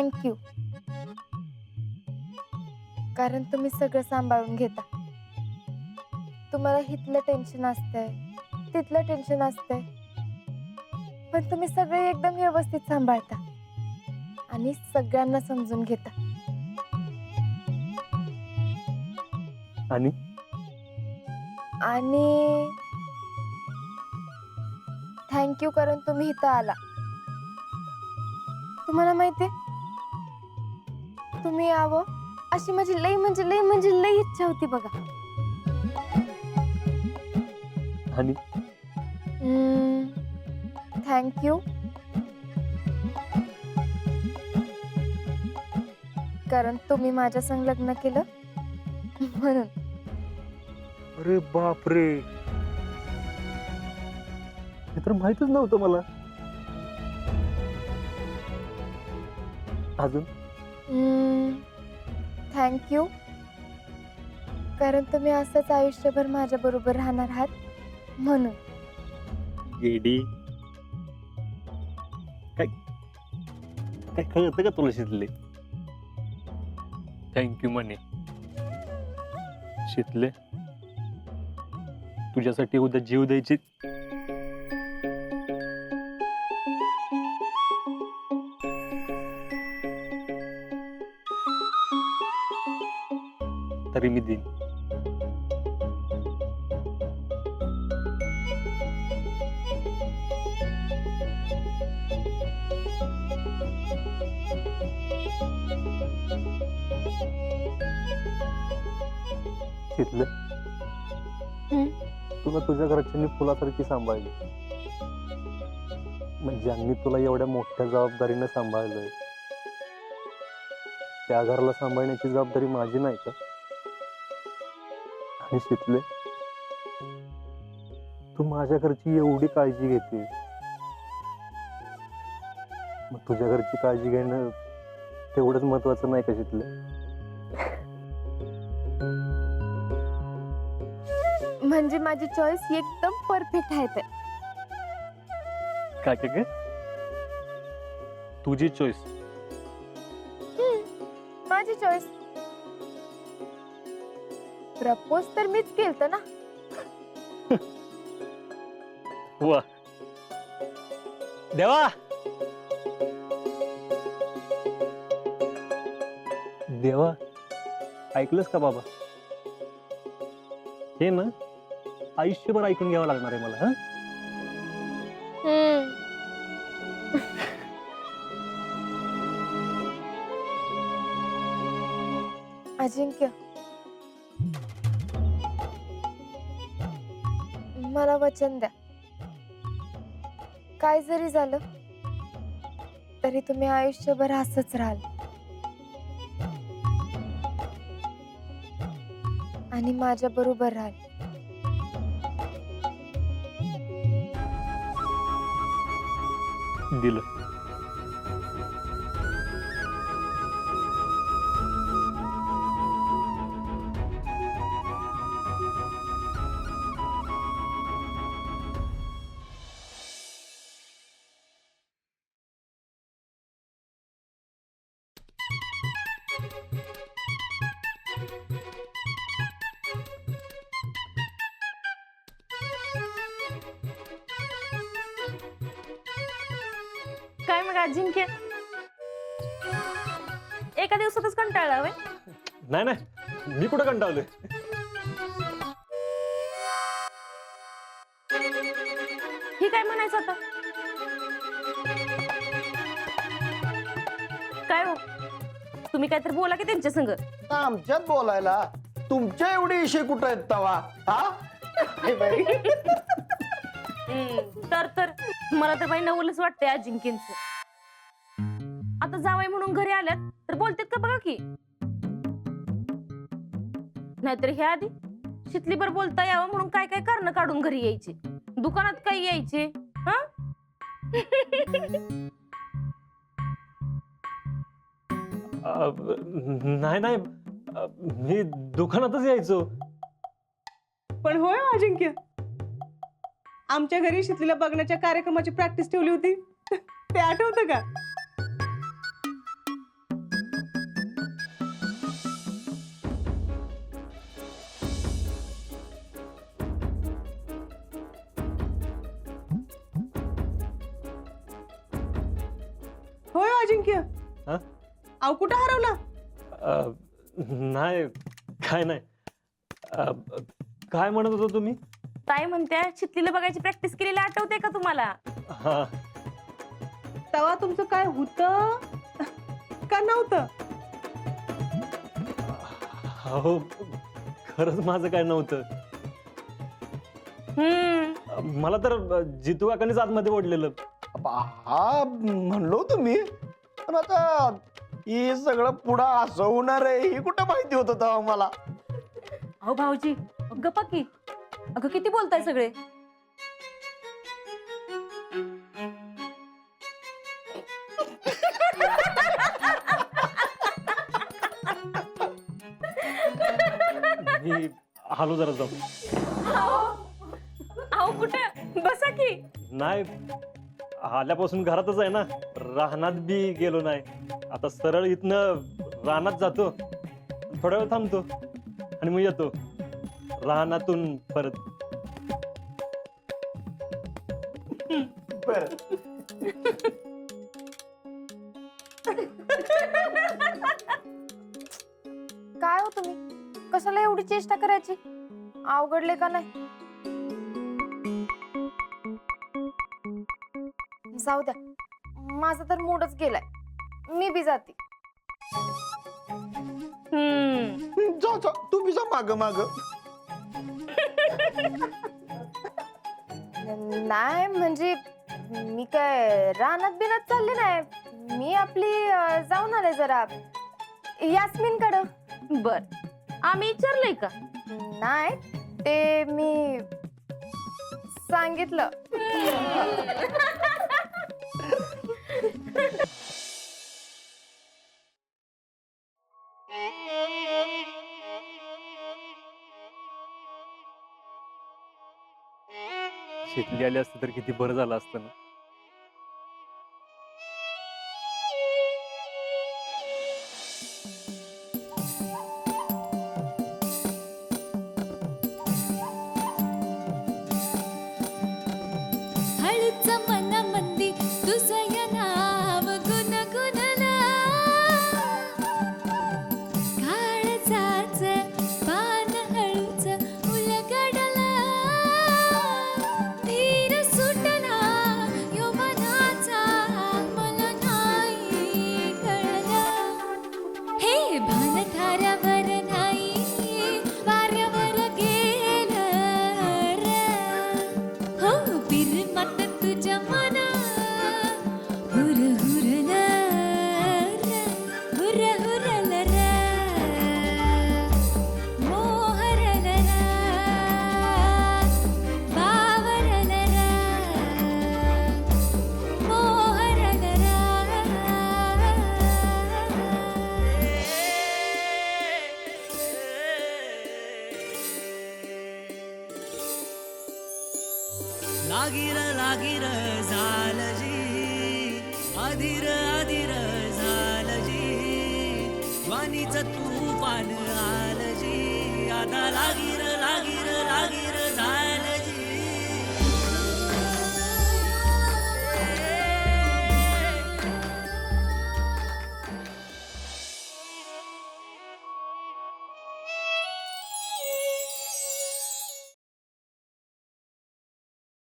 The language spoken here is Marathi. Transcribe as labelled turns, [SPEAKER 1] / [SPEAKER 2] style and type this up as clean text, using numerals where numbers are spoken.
[SPEAKER 1] थँक्यू, कारण तुम्ही सगळं सांभाळून घेता. तुम्हाला हितलं टेन्शन असतंय, तिथलं टेन्शन असतंय, पण तुम्ही सगळे एकदम व्यवस्थित सांभाळता आणि सगळ्यांना समजून घेता.
[SPEAKER 2] आणि
[SPEAKER 1] आणि थँक्यू, कारण तुम्ही इथं आला. तुम्हाला माहितीये, तुम्ही यावं अशी माझी लई म्हणजे लई इच्छा होती बघा.
[SPEAKER 2] आणि
[SPEAKER 1] थँक्यू, कारण तुम्ही माझ्या संग लग्न केलं म्हणून.
[SPEAKER 2] अरे बाप रे, हे तर माहितच नव्हतं मला. अजून
[SPEAKER 1] थँक्यू, कारण तुम्ही असंच आयुष्यभर माझ्या बरोबर राहणार आहात म्हणून.
[SPEAKER 2] गेडी, काय काय कळतं का तुला शितले? थँक्यू म्हणे. शितले, तुझ्यासाठी उद्या जीव द्यायची. तरी मी देईन. शितले, तुला तुझ्या घरच्यांनी फुलासारखी सांभाळली. म्हणजे ज्यांनी तुला एवढ्या मोठ्या जबाबदारीने सांभाळलंय, त्या घराला सांभाळण्याची जबाबदारी माझी नाही का? आणि शितले, तू माझ्या घरची एवढी काळजी घेते, मग तुझ्या घरची काळजी घेणं तेवढंच महत्वाचं नाही का शितले?
[SPEAKER 1] म्हणजे माझी चॉईस एकदम परफेक्ट आहे. ते
[SPEAKER 2] काय काय तुझी चॉईस?
[SPEAKER 1] माझी चॉईस. प्रपोज तर मीच केलतं ना.
[SPEAKER 2] वा देवा, देवा, ऐकलंस का बाबा? हे ना आयुष्यभर ऐकून घ्यावं लागणार आहे मला. हा,
[SPEAKER 1] अजिंक्य, मला वचन द्या, काय जरी झालं तरी तुम्ही आयुष्यभर असंच राहाल आणि माझ्या बरोबर राहाल.
[SPEAKER 2] दिलं.
[SPEAKER 3] काय मग अजिंक्य, एका दिवसातच कंटाळला होय?
[SPEAKER 2] नाही नाही, मी कुठं कंटाळलोय.
[SPEAKER 3] ही काय म्हणायचं आता? काय हो, तुम्ही काहीतरी बोला की त्यांच्या संग.
[SPEAKER 4] आमच्यात बोलायला तुमच्या एवढे विषय कुठं आहेत तवा? हा
[SPEAKER 3] तर मला तर बाई नवलच वाटतंय अजिंक्यचं. आता जावई म्हणून घरी आल्यात तर बोलतेत का बघा की. नाहीतर ह्या आधी शितलीभर बोलता यावं म्हणून काय काय कारण काढून घरी यायचे, दुकानात काही यायचे. हा
[SPEAKER 2] नाही नाही, मी दुकानातच यायचो.
[SPEAKER 5] पण होय अजिंक्य, आमच्या घरी शितलीला बघण्याच्या कार्यक्रमाची प्रॅक्टिस ठेवली होती, ते आठवतं का? अजिंक्य
[SPEAKER 2] हा?
[SPEAKER 5] अहो कुठं हरवला?
[SPEAKER 2] नाही काय नाही. काय म्हणत होतो तुम्ही?
[SPEAKER 3] ताई म्हणत्या चितलीला बघायची प्रॅक्टिस केलेली आठवते का तुम्हाला?
[SPEAKER 2] हा
[SPEAKER 5] तेव्हा तुमचं काय होतं का नव्हतं?
[SPEAKER 2] हो खरंच माझं काय नव्हतं. मला तर जितू काकांनीच आतमध्ये ओढलेलं.
[SPEAKER 4] हा म्हणलो होतो मी, पण आता हे सगळं पुढं असं होणार आहे हे कुठं माहिती होतं तेव्हा मला.
[SPEAKER 3] अहो भाऊजी गप्पा की. अगं किती बोलताय सगळे.
[SPEAKER 2] मी आलो जरा जाऊ.
[SPEAKER 3] अहो कुठे बसा की.
[SPEAKER 2] नाही आल्यापासून घरातच आहे ना, रानात बी गेलो नाही. आता सरळ इथनं रानात जातो, थोडा वेळ थांबतो आणि मग येतो रानातून परत.
[SPEAKER 4] बर
[SPEAKER 1] काय हो तुम्ही, कशाला एवढी चेष्टा करायची? अवघडले का नाही? जाऊ द्या, माझा तर मूडच गेलाय. मी बी जाते.
[SPEAKER 4] जा जा तू बी जा माग माग.
[SPEAKER 1] नाही म्हणजे मी काय रानात बिनात चालले नाही. मी आपली जाऊन आले जरा यास्मिन कडं.
[SPEAKER 3] बर आम्ही विचारलंय का?
[SPEAKER 1] नाही ते मी सांगितलं.
[SPEAKER 2] शेतली आली असते तर किती बरं झालं असतं ना.
[SPEAKER 6] हळूच मनामंदी तुझं नाव गुणगुणला, काळजाच पान हळूच उलगडला, धीर सुटला यौवनाचा मला नाही कळलं. हे भान थारावर नाही वाऱ्यावर गेलं रे. हो बिरमत तुझ्या मना हुर हुरल रे, हुर हुरल रे, मोहरल रे, बावरल रे, मोहरल रे.
[SPEAKER 7] लागीर लागीर झालजी, अधीर अधीर झालजी, वाणीच तूफान आलजी, आता लागीर